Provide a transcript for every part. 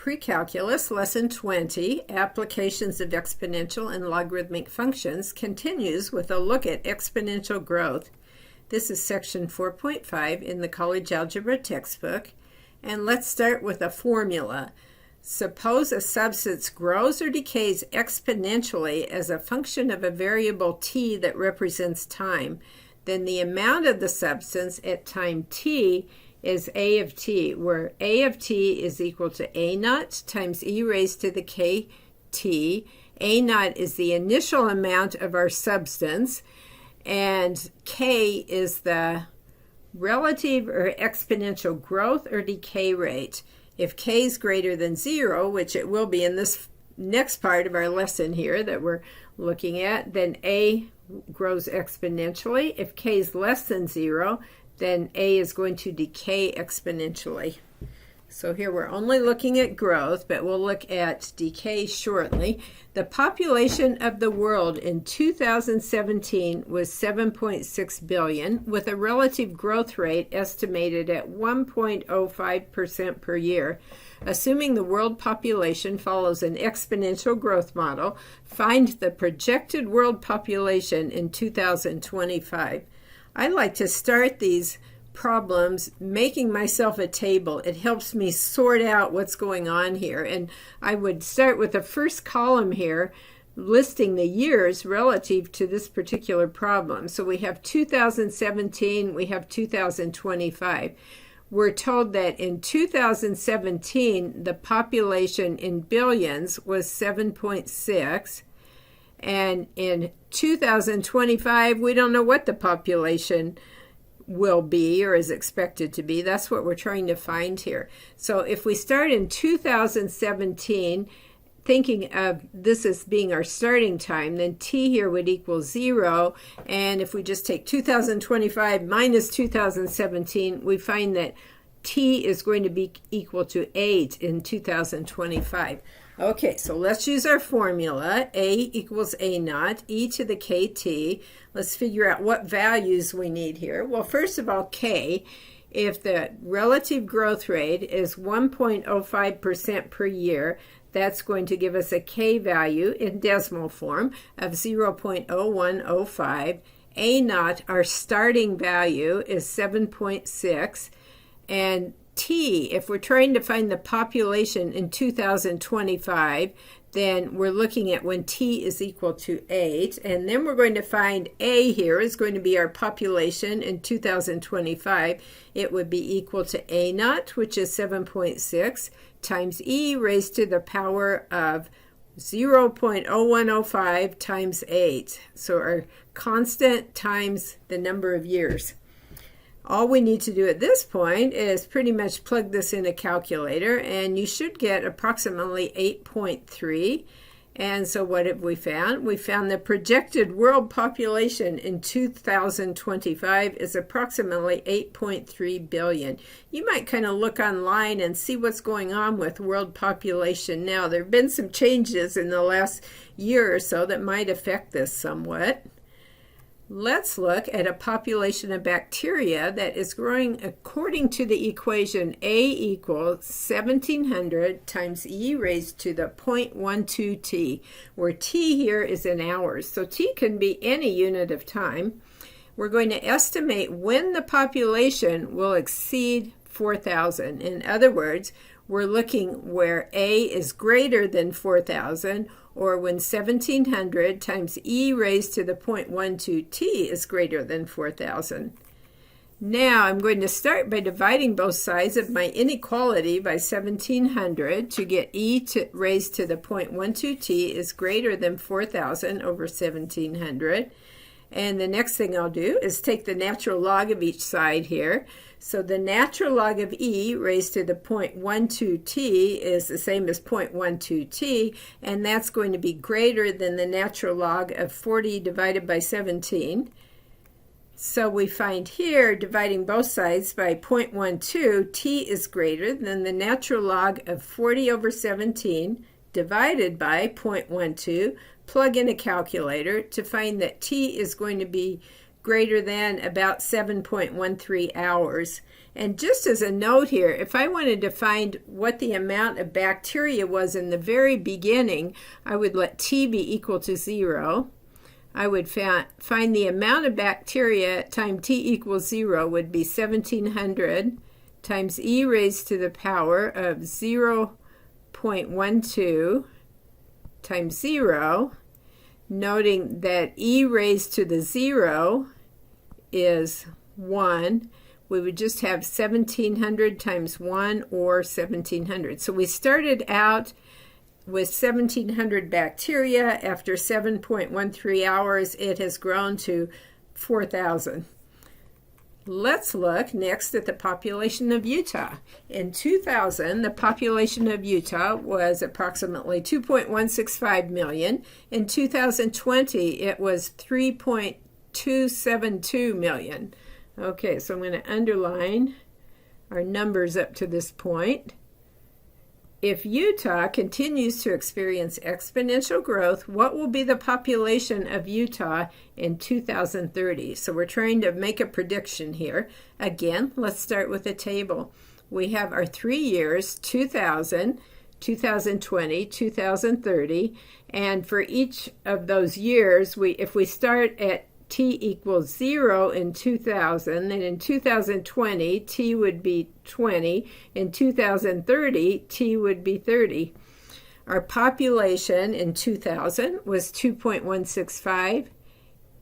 Precalculus Lesson 20, Applications of Exponential and Logarithmic Functions, continues with a look at exponential growth. This is section 4.5 in the college algebra textbook. And let's start with a formula. Suppose a substance grows or decays exponentially as a function of a variable t that represents time. Then the amount of the substance at time t is a of t, where a of t is equal to a naught times e raised to the kt. A naught is the initial amount of our substance, and k is the relative or exponential growth or decay rate. If k is greater than 0, which it will be in this next part of our lesson here that we're looking at, then a grows exponentially. If k is less than 0, then a is going to decay exponentially. So here we're only looking at growth, but we'll look at decay shortly. The population of the world in 2017 was 7.6 billion, with a relative growth rate estimated at 1.05% per year. Assuming the world population follows an exponential growth model, find the projected world population in 2025. I like to start these problems making myself a table. It helps me sort out what's going on here. And I would start with the first column here, listing the years relative to this particular problem. So we have 2017, we have 2025. We're told that in 2017, the population in billions was 7.6. And in 2025, we don't know what the population will be or is expected to be. That's what we're trying to find here. So if we start in 2017, thinking of this as being our starting time, then t here would equal 0. And if we just take 2025 minus 2017, we find that t is going to be equal to 8 in 2025. Okay, so let's use our formula. A equals a naught, e to the kt. Let's figure out what values we need here. Well, first of all, k, if the relative growth rate is 1.05% per year, that's going to give us a k value in decimal form of 0.0105. A naught, our starting value, is 7.6. And t, if we're trying to find the population in 2025, then we're looking at when t is equal to 8. And then we're going to find a here is going to be our population in 2025. It would be equal to a naught, which is 7.6, times e raised to the power of 0.0105 times 8. So our constant times the number of years. All we need to do at this point is pretty much plug this in a calculator, and you should get approximately 8.3. And so what have we found? We found the projected world population in 2025 is approximately 8.3 billion. You might kind of look online and see what's going on with world population now. There have been some changes in the last year or so that might affect this somewhat. Let's look at a population of bacteria that is growing according to the equation A equals 1700 times e raised to the 0.12 t, where t here is in hours. So t can be any unit of time. We're going to estimate when the population will exceed 4,000. In other words, we're looking where a is greater than 4,000, or when 1700 times e raised to the 0.12 t is greater than 4,000. Now I'm going to start by dividing both sides of my inequality by 1700 to get raised to the 0.12 t is greater than 4,000 over 1700. And the next thing I'll do is take the natural log of each side here. So the natural log of e raised to the 0.12 t is the same as 0.12 t, and that's going to be greater than the natural log of 40 divided by 17. So we find here, dividing both sides by 0.12, t is greater than the natural log of 40 over 17 divided by 0.12. Plug in a calculator to find that t is going to be greater than about 7.13 hours. And just as a note here, if I wanted to find what the amount of bacteria was in the very beginning, I would let T be equal to 0. I would find the amount of bacteria at time T equals 0 would be 1700 times e raised to the power of 0.12 times 0, noting that e raised to the 0 is 1. We would just have 1700 times 1 or 1700. So we started out with 1700 bacteria. After 7.13 hours, it has grown to 4,000. Let's look next at the population of Utah. In 2000, the population of Utah was approximately 2.165 million. In 2020, it was 3.272 million. Okay, so I'm going to underline our numbers up to this point. If Utah continues to experience exponential growth, what will be the population of Utah in 2030? So we're trying to make a prediction here. Again, let's start with a table. We have our 3 years, 2000, 2020, 2030, and for each of those years, if we start at T equals 0 in 2000, then in 2020, T would be 20. In 2030, T would be 30. Our population in 2000 was 2.165.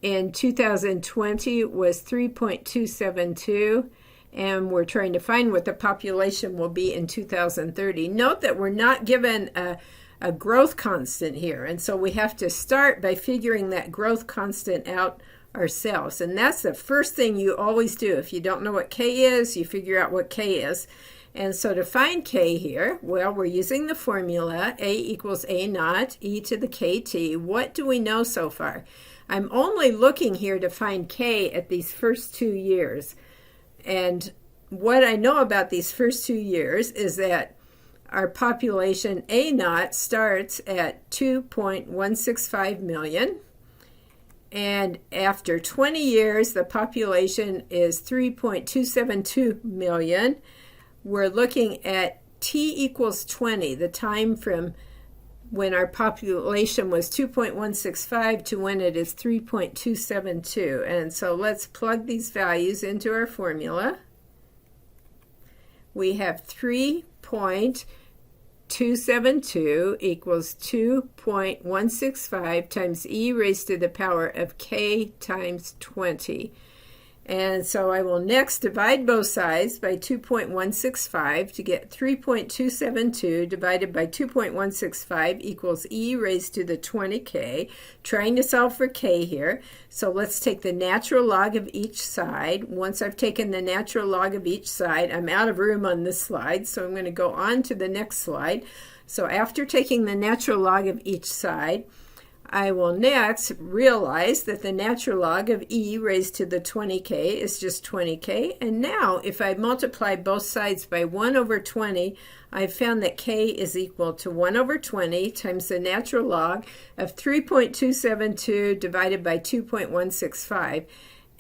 In 2020 was 3.272. And we're trying to find what the population will be in 2030. Note that we're not given a growth constant here. And so we have to start by figuring that growth constant out ourselves. And that's the first thing you always do. If you don't know what K is, you figure out what K is. And so to find K here, well, we're using the formula A equals A naught e to the KT. What do we know so far? I'm only looking here to find K at these first 2 years. And what I know about these first 2 years is that our population A naught starts at 2.165 million. And after 20 years, the population is 3.272 million. We're looking at T equals 20, the time from when our population was 2.165 to when it is 3.272. And so let's plug these values into our formula. We have 3.272 equals 2.165 times e raised to the power of k times 20. And so I will next divide both sides by 2.165 to get 3.272 divided by 2.165 equals e raised to the 20k. Trying to solve for k here. So let's take the natural log of each side. Once I've taken the natural log of each side, I'm out of room on this slide, so I'm going to go on to the next slide. So after taking the natural log of each side, I will next realize that the natural log of e raised to the 20k is just 20k. And now if I multiply both sides by 1 over 20, I've found that k is equal to 1 over 20 times the natural log of 3.272 divided by 2.165.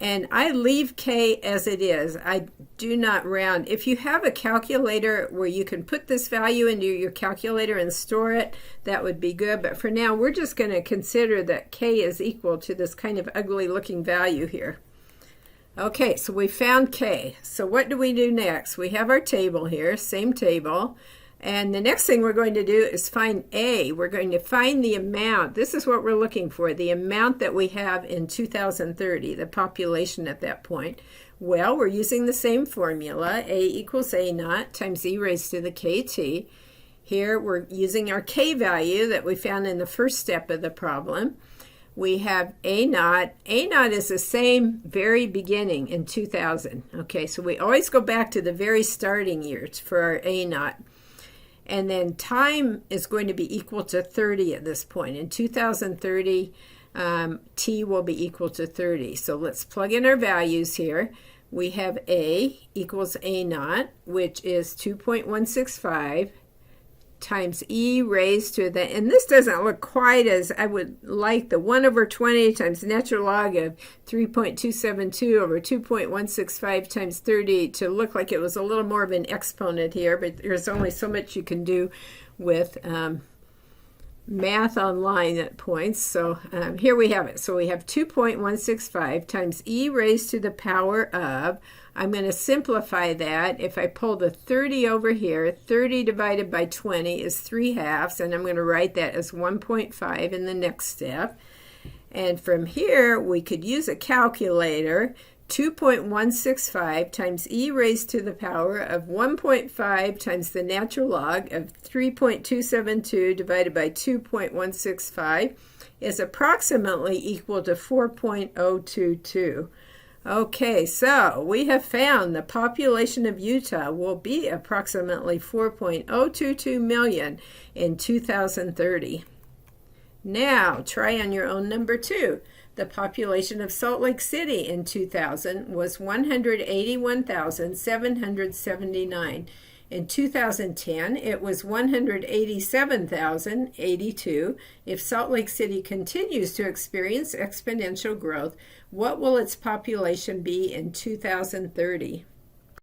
And I leave k as it is. I do not round. If you have a calculator where you can put this value into your calculator and store it, that would be good. But for now, we're just going to consider that k is equal to this kind of ugly looking value here. Okay, so we found k. So what do we do next? We have our table here, same table. And the next thing we're going to do is find A. We're going to find the amount. This is what we're looking for, the amount that we have in 2030, the population at that point. Well, we're using the same formula, A equals A naught times e raised to the kt. Here we're using our k value that we found in the first step of the problem. We have A naught. A naught is the same very beginning in 2000. Okay, so we always go back to the very starting years for our A naught. And then time is going to be equal to 30 at this point. In 2030, t will be equal to 30. So let's plug in our values here. We have A equals A naught, which is 2.165 times e raised to the, and this doesn't look quite as I would like, the 1 over 20 times natural log of 3.272 over 2.165 times 30 to look like it was a little more of an exponent here, but there's only so much you can do with math online at points. So here we have it. So we have 2.165 times e raised to the power of, I'm going to simplify that. If I pull the 30 over here, 30 divided by 20 is 3/2, and I'm going to write that as 1.5 in the next step. And from here, we could use a calculator. 2.165 times e raised to the power of 1.5 times the natural log of 3.272 divided by 2.165 is approximately equal to 4.022. Okay, so we have found the population of Utah will be approximately 4.022 million in 2030. Now, try on your own number 2. The population of Salt Lake City in 2000 was 181,779. In 2010, it was 187,082. If Salt Lake City continues to experience exponential growth, what will its population be in 2030?